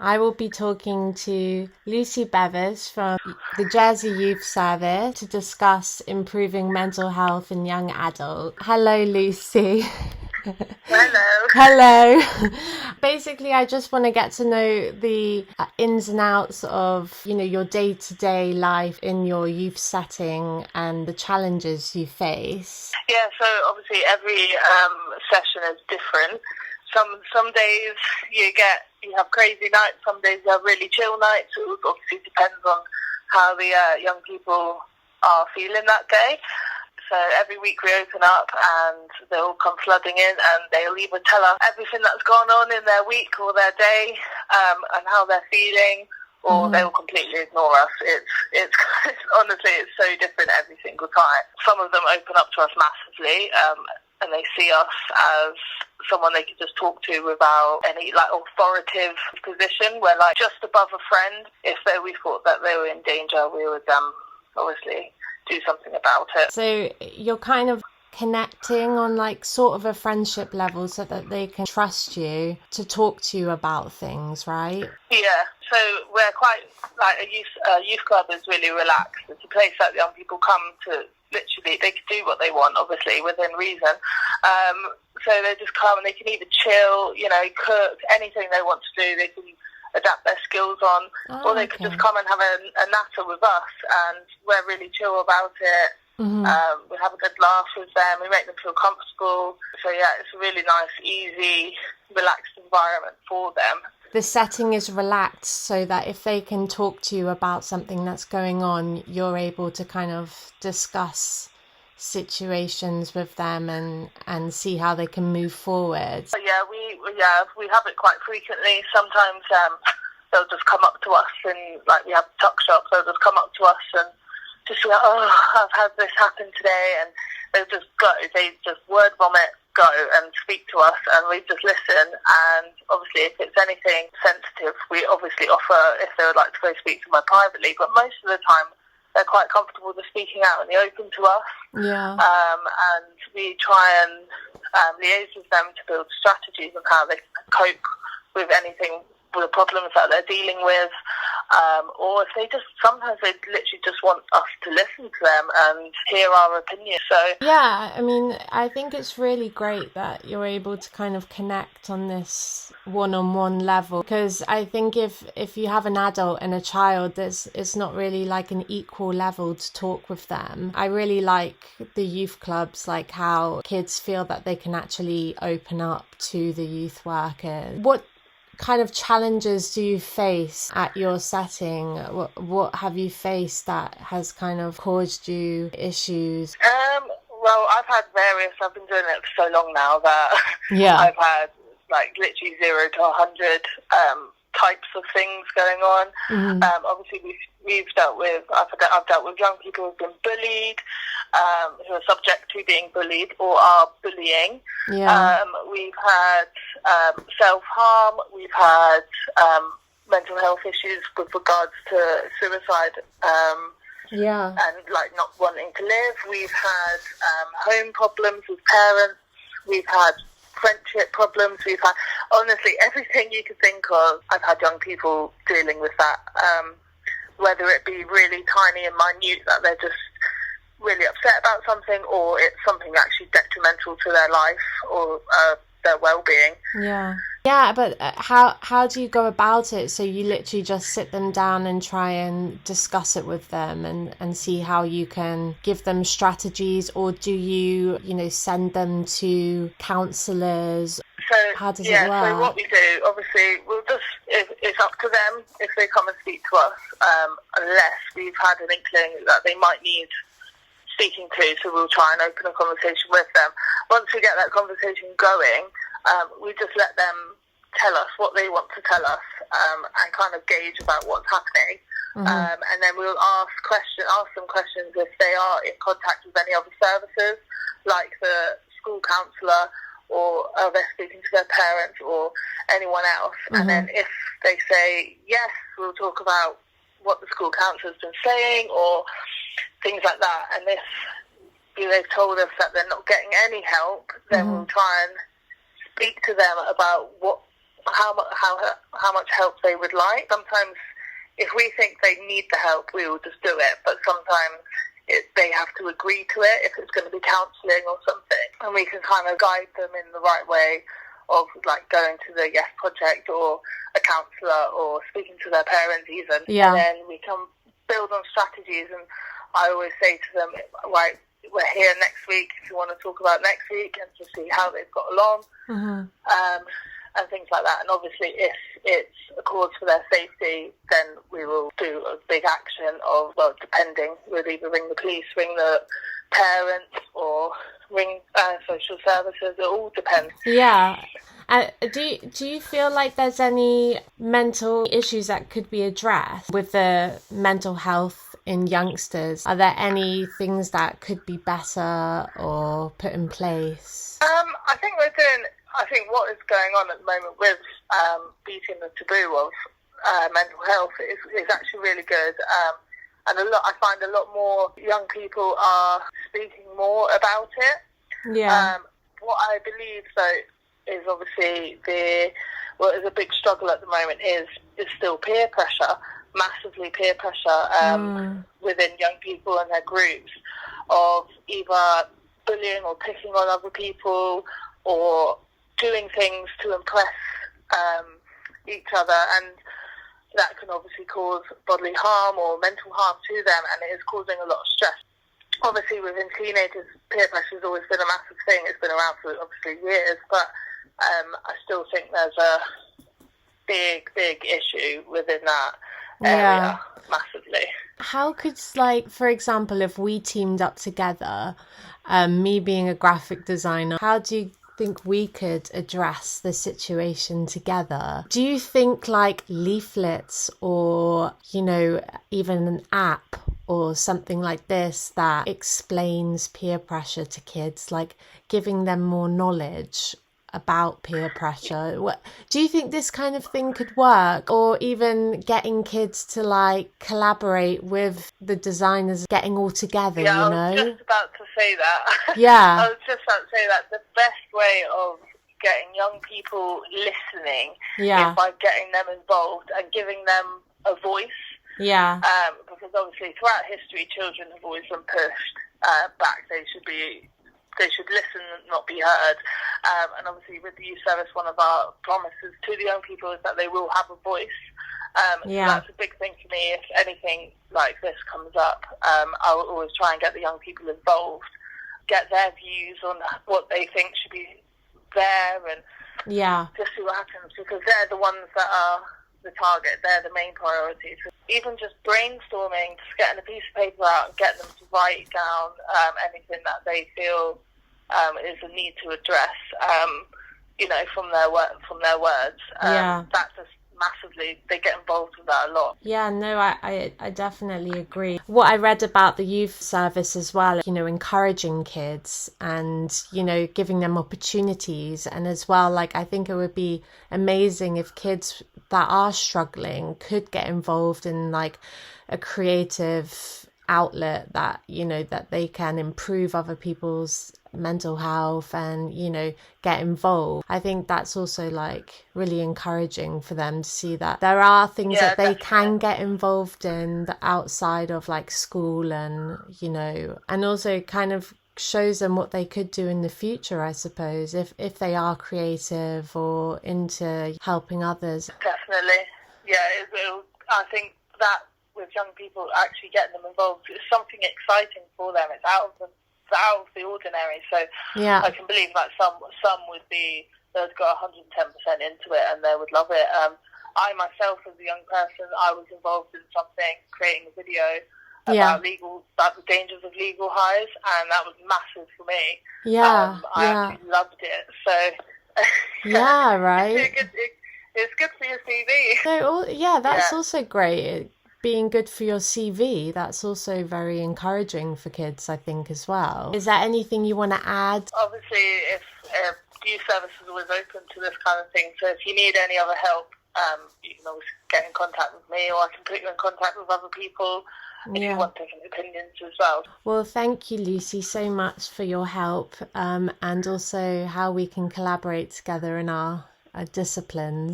I will be talking to Lucy Bevis from the Jersey Youth Service to discuss improving mental health in young adults. Hello, Lucy. Hello. Hello. Basically, I just want to get to know the ins and outs of, your day-to-day life in your youth setting and the challenges you face. Yeah, so obviously every session is different. Some days you have crazy nights. Some days you have really chill nights. It obviously depends on how the young people are feeling that day. So every week we open up and they all come flooding in, and they'll either tell us everything that's gone on in their week or their day, and how they're feeling, or they will completely ignore us. It's honestly, it's so different every single time. Some of them open up to us massively, and they see us as someone they could just talk to without any authoritative position. We're just above a friend. If we thought that they were in danger, we would obviously do something about it. So you're kind of connecting on sort of a friendship level so that they can trust you to talk to you about things, right? Yeah, so we're quite a youth club is really relaxed. It's a place that young people come to. Literally, they can do what they want, obviously within reason. So they just come and they can either chill, cook, anything they want to do. They can adapt their skills on, or they could just come and have a natter with us, and we're really chill about it. We have a good laugh with them. We make them feel comfortable. So yeah, it's a really nice, easy, relaxed environment for them. The setting is relaxed so that if they can talk to you about something that's going on, you're able to kind of discuss situations with them and see how they can move forward. But yeah, we have it quite frequently. Sometimes they'll just come up to us, and we have tuck shops. They'll just come up to us and just be like, "Oh, I've had this happen today," and they'll just go. They just word vomit, go and speak to us, and we just listen. And obviously, if it's anything sensitive, we obviously offer if they would like to go speak to somewhere privately. But most of the time, they're quite comfortable with speaking out in the open to us. Yeah. And we try and liaise with them to build strategies on how they can cope with anything, with the problems that they're dealing with. Or if sometimes they literally just want us to listen to them and hear our opinion. So yeah, I mean, I think it's really great that you're able to kind of connect on this one-on-one level, because I think if you have an adult and a child, it's not really an equal level to talk with them. I really like the youth clubs, how kids feel that they can actually open up to the youth workers. What kind of challenges do you face at your setting? What have you faced that has kind of caused you issues? Well, I've been doing it for so long now that I've had literally 0 to 100 types of things going on. Obviously I've dealt with young people who've been bullied, who are subject to being bullied or are bullying. We've had self-harm. We've had mental health issues with regards to suicide, and not wanting to live. We've had home problems with parents. We've had friendship problems. We've had, honestly, everything you could think of. I've had young people dealing with that, whether it be really tiny and minute, that they're just really upset about something, or it's something actually detrimental to their life or their well-being. Yeah, but how do you go about it? So you literally just sit them down and try and discuss it with them and see how you can give them strategies, or do you, send them to counsellors? So how does it work? So what we do, obviously, it's up to them if they come and speak to us, unless we've had an inkling that they might need speaking to, so we'll try and open a conversation with them. Once we get that conversation going, we just let them tell us what they want to tell us, and kind of gauge about what's happening. And then we'll ask them questions if they are in contact with any other services, like the school counsellor, or they're speaking to their parents or anyone else. And then if they say yes, we'll talk about what the school counsellor's been saying or things like that. And if they've told us that they're not getting any help, then we'll try and speak to them about what how much help they would like. Sometimes, if we think they need the help, we will just do it. But sometimes they have to agree to it if it's going to be counselling or something, and we can kind of guide them in the right way of like going to the Yes Project or a counsellor or speaking to their parents even. Yeah. And then we can build on strategies, and I always say to them, right, we're here next week if you want to talk about next week and to see how they've got along. And things like that. And obviously if it's a cause for their safety, then we will do a big action of, well, depending, we'll either ring the police, ring the parents, or ring social services. It all depends. Yeah. Do you feel like there's any mental issues that could be addressed with the mental health in youngsters? Are there any things that could be better or put in place? I think what is going on at the moment with beating the taboo of mental health is actually really good. And I find a lot more young people are speaking more about it. Yeah. What I believe, though, is obviously what is a big struggle at the moment is still peer pressure, massively peer pressure within young people and their groups, of either bullying or picking on other people or doing things to impress each other, and that can obviously cause bodily harm or mental harm to them, and it is causing a lot of stress. Obviously within teenagers, peer pressure has always been a massive thing. It's been around for obviously years, but I still think there's a big issue within that area, massively. How could, like, for example, if we teamed up together, me being a graphic designer, how do you think we could address the situation together? Do you think like leaflets or, you know, even an app or something like this that explains peer pressure to kids, like giving them more knowledge about peer pressure? Do you think this kind of thing could work? Or even getting kids to like collaborate with the designers, getting all together, you know? I was just about to say that. Yeah. I was just about to say that the best way of getting young people listening is by getting them involved and giving them a voice. Yeah. Because obviously throughout history, children have always been pushed back. They should listen and not be heard. And obviously with the youth service, one of our promises to the young people is that they will have a voice. So that's a big thing for me. If anything like this comes up, I will always try and get the young people involved, get their views on what they think should be there, and just see what happens, because they're the ones that are the target. They're the main priority. So even just brainstorming, just getting a piece of paper out and getting them to write down anything that they feel is a need to address, you know, from their words. That just massively, they get involved with that a lot. Yeah, no, I definitely agree. What I read about the youth service as well, you know, encouraging kids and, you know, giving them opportunities, and as well, like, I think it would be amazing if kids that are struggling could get involved in like a creative outlet that, you know, that they can improve other people's mental health and, you know, get involved. I think that's also like really encouraging for them to see that there are things that they can get involved in outside of like school, and, you know, and also kind of shows them what they could do in the future, I suppose, if they are creative or into helping others. Definitely. Yeah, I think that with young people, actually getting them involved is something exciting for them. It's out of the ordinary. So I can believe that some would be, they'd go 110% into it and they would love it. I myself, as a young person, I was involved in something, creating a video about the dangers of legal highs, and that was massive for me. I actually loved it. So right. It's good for your CV. So that's also great. Being good for your CV, that's also very encouraging for kids, I think, as well. Is there anything you want to add? Obviously, if youth service is always open to this kind of thing, so if you need any other help, you can always get in contact with me, or I can put you in contact with other people if you want different opinions as well. Well, thank you, Lucy, so much for your help, and also how we can collaborate together in our disciplines.